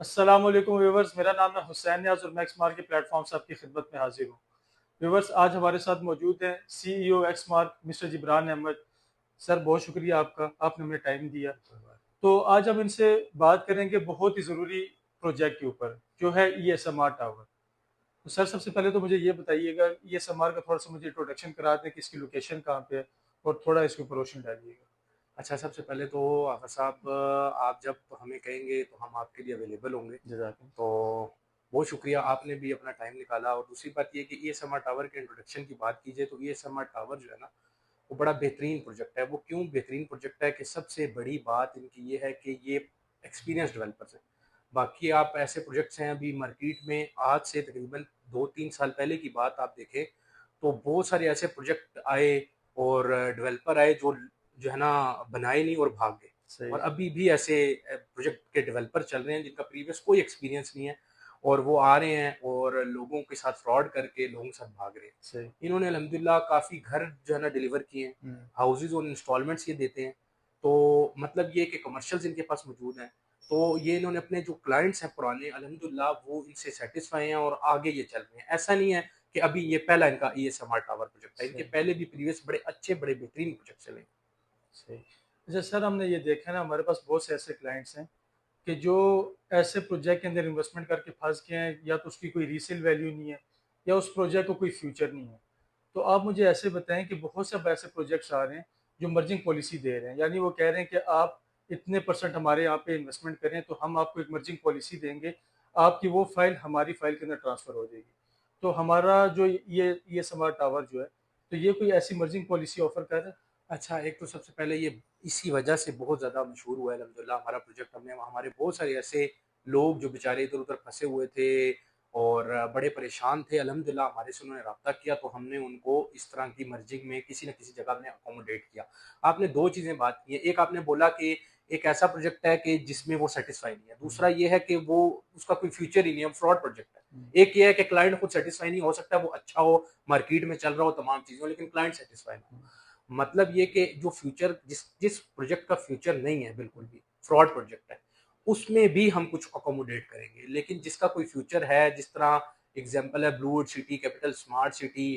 अस्सलामुअलैकुम व्यूवर्स, मेरा नाम है हुसैन नियाज और मैक्स मार्क के प्लेटफॉर्म से आपकी खिदमत में हाजिर हूँ। व्यूवर्स, आज हमारे साथ मौजूद हैं CEO X Mark mister Jibran Ahmad. Sir, बहुत शुक्रिया आपका, आपने हमें टाइम दिया। तो आज हम इनसे बात करेंगे बहुत ही ज़रूरी प्रोजेक्ट के ऊपर, जो है ESMR टावर। तो सर, सबसे पहले तो मुझे ये बताइएगा, ESMR का थोड़ा सा मुझे इंट्रोडक्शन करा दें कि इसकी लोकेशन कहाँ पे है, और थोड़ा इसके ऊपर रोशनी डालिएगा। अच्छा, सबसे पहले तो आगा साहब, आप जब हमें कहेंगे तो हम आपके लिए अवेलेबल होंगे। जजाक। तो बहुत शुक्रिया, आपने भी अपना टाइम निकाला। और दूसरी बात ये कि ईएसएमआर टावर के इंट्रोडक्शन की बात की जाए तो ईएसएमआर टावर जो है ना, वो बड़ा बेहतरीन प्रोजेक्ट है। वो क्यों बेहतरीन प्रोजेक्ट है कि सबसे बड़ी बात इनकी ये है कि ये एक्सपीरियंस डेवलपर्स हैं। बाकी आप ऐसे प्रोजेक्ट्स हैं अभी मार्केट में, आज से तकरीबन 2-3 साल पहले की बात आप देखें तो बहुत सारे ऐसे प्रोजेक्ट आए और डेवलपर आए जो जो है ना बनाए नहीं और भाग गए। सही। और अभी भी ऐसे प्रोजेक्ट के डेवलपर चल रहे हैं जिनका प्रीवियस कोई एक्सपीरियंस नहीं है, और वो आ रहे हैं और लोगों के साथ फ्रॉड करके लोगों के साथ भाग रहे हैं। सही। इन्होंने अल्हम्दुलिल्लाह काफ़ी घर जो है ना डिलीवर किए हैं, हम्म। हाउसेज और इंस्टॉलमेंट्स ये देते हैं। तो मतलब ये कि कमर्शियल्स इनके पास मौजूद हैं। तो ये इन्होंने अपने जो क्लाइंट्स हैं पुराने, अल्हम्दुलिल्लाह वो इनसे सेटिस्फाई हैं और आगे ये चल रहे हैं। ऐसा नहीं है कि अभी ये पहला इनका ईएसएमआर टावर प्रोजेक्ट है, इनके सही। पहले भी प्रीवियस बड़े अच्छे बड़े बेहतरीन प्रोजेक्ट चले हैं। सही। अच्छा सर, हमने ये देखा है ना, हमारे पास बहुत से ऐसे क्लाइंट्स हैं कि जो ऐसे प्रोजेक्ट के अंदर इन्वेस्टमेंट करके फंस गए हैं, या तो उसकी कोई रीसेल वैल्यू नहीं है, या उस प्रोजेक्ट को कोई फ्यूचर नहीं है। तो आप मुझे ऐसे बताएं कि बहुत से अब ऐसे प्रोजेक्ट्स आ रहे हैं जो मर्जिंग पॉलिसी दे रहे हैं, यानी वो कह रहे हैं कि आप इतने परसेंट हमारे यहाँ पे इन्वेस्टमेंट करें तो हम आपको एक मर्जिंग पॉलिसी देंगे, आपकी वो फाइल हमारी फाइल के अंदर ट्रांसफ़र हो जाएगी। तो हमारा जो ये स्मार्ट टावर जो है, तो ये कोई ऐसी मर्जिंग पॉलिसी ऑफर कर रहा है? अच्छा, एक तो सबसे पहले ये इसी वजह से बहुत ज़्यादा मशहूर हुआ है अल्हम्दुलिल्लाह हमारा प्रोजेक्ट। हमने हमारे बहुत सारे ऐसे लोग जो बेचारे इधर-उधर फँसे हुए थे और बड़े परेशान थे, अल्हम्दुलिल्लाह हमारे से उन्होंने राब्ता किया तो हमने उनको इस तरह की मर्जिंग में किसी न किसी जगह हमने अकोमोडेट किया। आपने 2 चीज़ें बात की हैं, एक आपने बोला कि एक ऐसा प्रोजेक्ट है कि जिसमें वो सैटिस्फाई नहीं है, दूसरा ये है कि वो उसका कोई फ्यूचर ही नहीं है, फ्रॉड प्रोजेक्ट है। एक ये है कि क्लाइंट खुद सैटिस्फाई नहीं हो सकता, वो अच्छा हो, मार्केट में चल रहा हो, तमाम चीज़ें हो, लेकिन क्लाइंट सैटिस्फाई ना हो। मतलब ये कि जो फ्यूचर जिस जिस प्रोजेक्ट का फ्यूचर नहीं है बिल्कुल भी, फ्रॉड प्रोजेक्ट है, उसमें भी हम कुछ अकोमोडेट करेंगे। लेकिन जिसका कोई फ्यूचर है, जिस तरह एग्ज़ाम्पल है Bluewood city, capital smart city,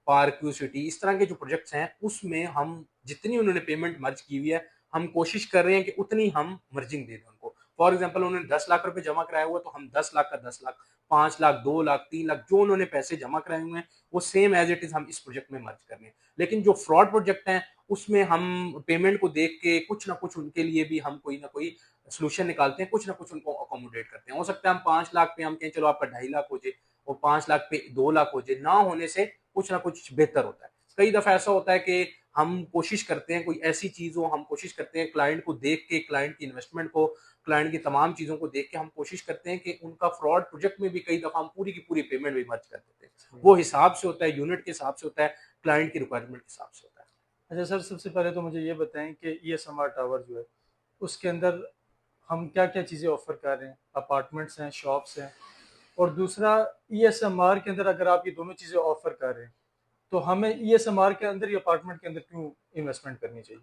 park view city, इस तरह के जो प्रोजेक्ट्स हैं, उसमें हम जितनी उन्होंने पेमेंट मर्ज की हुई है, हम कोशिश कर रहे हैं कि उतनी हम मर्जिंग दे दें उनको। फॉर एग्ज़ाम्पल उन्होंने 10 लाख रुपए जमा कराया हुआ है, तो हम 10 लाख का 10 लाख, 5 लाख, 2 लाख, 3 लाख जो उन्होंने पैसे जमा कराए हुए हैं, वो सेम एज़ इट इज़ हम इस प्रोजेक्ट में मर्ज कर रहे हैं। लेकिन जो फ्रॉड प्रोजेक्ट हैं, उसमें हम पेमेंट को देख के कुछ ना कुछ उनके लिए भी हम कोई ना कोई सॉल्यूशन निकालते हैं, कुछ ना कुछ उनको अकोमोडेट करते हैं। हो सकता है हम 5 लाख पे हम कहें चलो आपका 2.5 लाख हो जाए, और 5 लाख पे 2 लाख हो जाए, ना होने से कुछ ना कुछ बेहतर होता है। कई दफ़ा ऐसा होता है कि हम कोशिश करते हैं कोई ऐसी चीज़ हो, हम कोशिश करते हैं क्लाइंट को देख के, क्लाइंट की इन्वेस्टमेंट को, क्लाइंट की तमाम चीज़ों को देख के हम कोशिश करते हैं कि उनका फ्रॉड प्रोजेक्ट में भी कई दफ़ा हम पूरी की पूरी पेमेंट भी मर्ज कर देते हैं। वो हिसाब से होता है, यूनिट के हिसाब से होता है, क्लाइंट की रिक्वायरमेंट के हिसाब से होता है। अच्छा सर, सबसे पहले तो मुझे ये बताएं कि ये स्मार्ट टावर जो है, उसके अंदर हम क्या क्या चीज़ें ऑफर कर रहे हैं? अपार्टमेंट्स हैं, शॉप्स हैं, और दूसरा, ESMR के अंदर अगर आप ये दोनों चीज़ें ऑफर कर रहे हैं, तो हमें ESMR के अंदर या अपार्टमेंट के अंदर क्यों इन्वेस्टमेंट करनी चाहिए?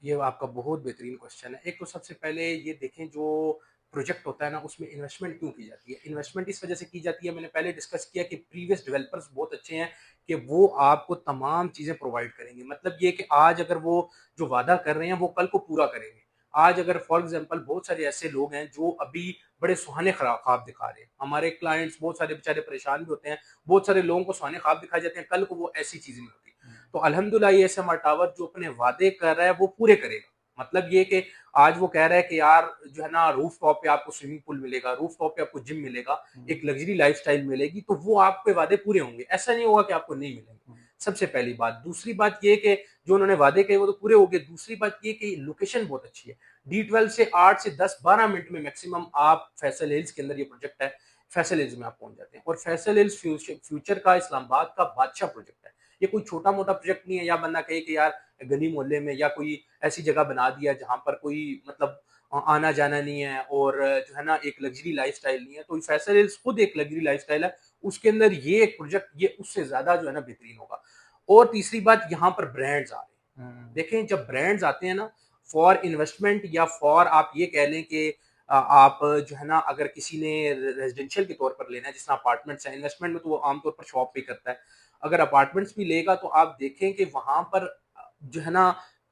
ये आपका बहुत बेहतरीन क्वेश्चन है। एक तो सबसे पहले ये देखें, जो प्रोजेक्ट होता है ना, उसमें इन्वेस्टमेंट क्यों की जाती है? इन्वेस्टमेंट इस वजह से की जाती है, मैंने पहले डिस्कस किया कि प्रीवियस डेवलपर्स बहुत अच्छे हैं कि वो आपको तमाम चीज़ें प्रोवाइड करेंगे। मतलब ये कि आज अगर वो जो वादा कर रहे हैं, वो कल को पूरा करेंगे। आज अगर फॉर एग्ज़ाम्पल बहुत सारे ऐसे लोग हैं जो अभी बड़े सुहाने ख्वाब दिखा रहे हैं। हमारे क्लाइंट्स बहुत सारे बेचारे परेशान भी होते हैं। बहुत सारे लोगों को सुहाने ख्वाब दिखाए जाते हैं, कल को वो ऐसी चीज़ नहीं होती। तो अल्हम्दुलिल्लाह ये एएसएमआर टावर जो अपने वादे कर रहा है, वो पूरे करेगा। मतलब ये कि आज वो कह रहा है कि यार जो है ना, रूफ टॉप पे आपको स्विमिंग पूल मिलेगा, रूफ टॉप पे आपको जिम मिलेगा, एक लग्जरी लाइफस्टाइल मिलेगी, तो वो आपके वादे पूरे होंगे। ऐसा नहीं होगा कि आपको नहीं मिलेंगे। सबसे पहली बात। दूसरी बात ये कि जो उन्होंने वादे किए वो तो पूरे हो गए। दूसरी बात ये कि लोकेशन बहुत अच्छी है। D12 से 8 से 10-12 मिनट में मैक्सिमम आप फैसल हिल्स के अंदर ये प्रोजेक्ट है, फैसल हिल्स में आप पहुंच जाते हैं। और फैसल हिल्स फ्यूचर का इस्लामाबाद का बादशाह प्रोजेक्ट है। ये कोई छोटा मोटा प्रोजेक्ट नहीं है, या बंदा कहे कि यार गली मोहल्ले में या कोई ऐसी जगह बना दिया जहाँ पर कोई मतलब आना जाना नहीं है और जो है ना एक लग्जरी लाइफस्टाइल नहीं है। तो फैसल हिल्स खुद एक लग्जरी लाइफस्टाइल है, उसके अंदर ये एक प्रोजेक्ट ये उससे ज्यादा जो है ना बेहतरीन होगा। और तीसरी बात, यहाँ पर ब्रांड्स आ रहे हैं। देखें, जब ब्रांड्स आते हैं ना, फॉर इन्वेस्टमेंट या फॉर आप ये कह लें कि आप जो है ना, अगर किसी ने रेजिडेंशियल के तौर पर लेना है, जिस तरह अपार्टमेंट्स हैं, इन्वेस्टमेंट में तो वो आमतौर पर शॉप पे करता है। अगर अपार्टमेंट्स भी लेगा तो आप देखें कि वहाँ पर जो है ना,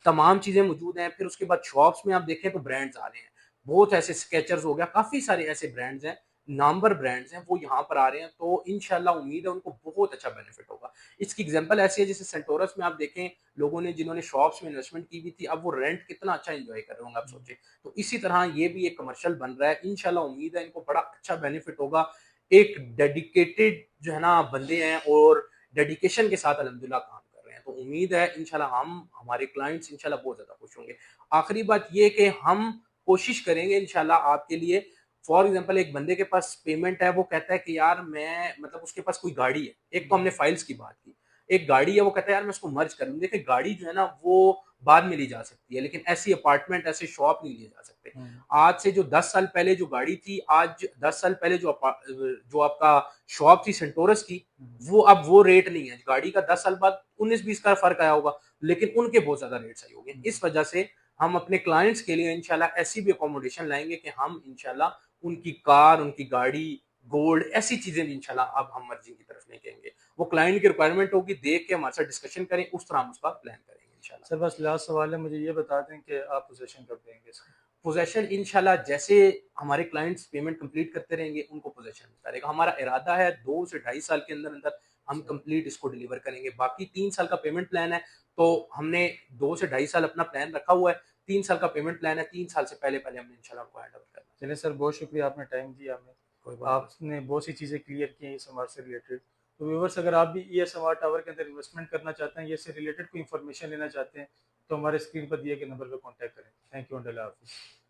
तमाम चीज़ें मौजूद हैं। फिर उसके बाद शॉप्स में आप देखें तो ब्रांड्स आ रहे हैं। बहुत ऐसे स्केचर्स हो गया, काफ़ी सारे ऐसे ब्रांड्स हैं, नामवर ब्रांड्स हैं, वो यहाँ पर आ रहे हैं, तो इंशाल्लाह उम्मीद है उनको बहुत अच्छा बेनिफिट होगा। इसकी एग्ज़ाम्पल ऐसी है, जैसे सेंटोरस में आप देखें, लोगों ने जिन्होंने शॉप्स में इन्वेस्टमेंट की हुई थी, अब वो रेंट कितना अच्छा एन्जॉय कर रहे होंगे, आप सोचें। तो इसी तरह ये भी एक कमर्शियल बन रहा है, इंशाल्लाह उम्मीद है इनको बड़ा अच्छा बेनिफिट होगा। एक डेडिकेटेड जो है ना बंदे हैं, और डेडिकेशन के साथ अल्हम्दुलिल्लाह काम कर रहे हैं, तो उम्मीद है इंशाल्लाह हमारे क्लाइंट्स इंशाल्लाह बहुत ज़्यादा खुश होंगे। आखिरी बात ये कि हम कोशिश करेंगे इंशाल्लाह आपके लिए। फॉर एग्ज़ाम्पल, एक बंदे के पास पेमेंट है, वो कहता है कि यार मैं मतलब उसके पास कोई गाड़ी है, एक तो हमने फाइल्स की बात की, एक गाड़ी है, वो कहता है यार मैं उसको मर्ज कर लूँ। देखिए, गाड़ी जो है ना वो बाद में ली जा सकती है, लेकिन ऐसी अपार्टमेंट, ऐसे शॉप नहीं लिए जा सकते। हम्म, आज से जो 10 साल पहले जो गाड़ी थी, आज 10 साल पहले जो आपका शॉप थी सेंटोरस की, हम्म, वो अब वो रेट नहीं है। गाड़ी का 10 साल बाद 19-20 का फ़र्क आया होगा, लेकिन उनके बहुत ज़्यादा रेट्स हाई हो गए। हम्म। इस वजह से हम अपने क्लाइंट्स के लिए इंशाल्लाह ऐसी भी अकोमोडेशन लाएँगे कि हम इंशाल्लाह उनकी कार, उनकी गाड़ी, गोल्ड, ऐसी चीज़ें भी इंशाल्लाह अब हम मर्जिंग की तरफ नहीं कहेंगे। वो क्लाइंट की रिक्वायरमेंट होगी, देख के हमारे साथ डिस्कशन करें, उस तरह हम उसका प्लान करेंगे इंशाल्लाह। सर बस लास्ट सवाल है, मुझे ये बता दें कि आप पोजीशन कब देंगे इसका? पोजेशन इंशाल्लाह जैसे हमारे क्लाइंट्स पेमेंट कंप्लीट करते रहेंगे, उनको पोजेशन मिलता रहेगा। हमारा इरादा है 2 से ढाई साल के अंदर अंदर हम अच्छा। कंप्लीट इसको डिलीवर करेंगे। बाकी 3 साल का पेमेंट प्लान है, तो हमने 2 से ढाई साल अपना प्लान रखा हुआ है। 3 साल का पेमेंट प्लान है, 3 साल से पहले-पहले हमने इंशाल्लाह उनको हैंड ओवर करना है। चलिए सर, बहुत शुक्रिया, आपने टाइम दिया हमें। कोई बात नहीं। आपने बहुत सी चीज़ें क्लियर की हैं इस समार से रिलेटेड। तो व्यूवर्स, अगर आप भी ESMR टावर के अंदर इन्वेस्टमेंट करना चाहते हैं या इससे रिलेटेड कोई इन्फॉर्मेशन लेना चाहते हैं, तो हमारे स्क्रीन पर दिए गए नंबर पर कॉन्टैक्ट करें। थैंक यू एंड अल्लाह हाफिज़।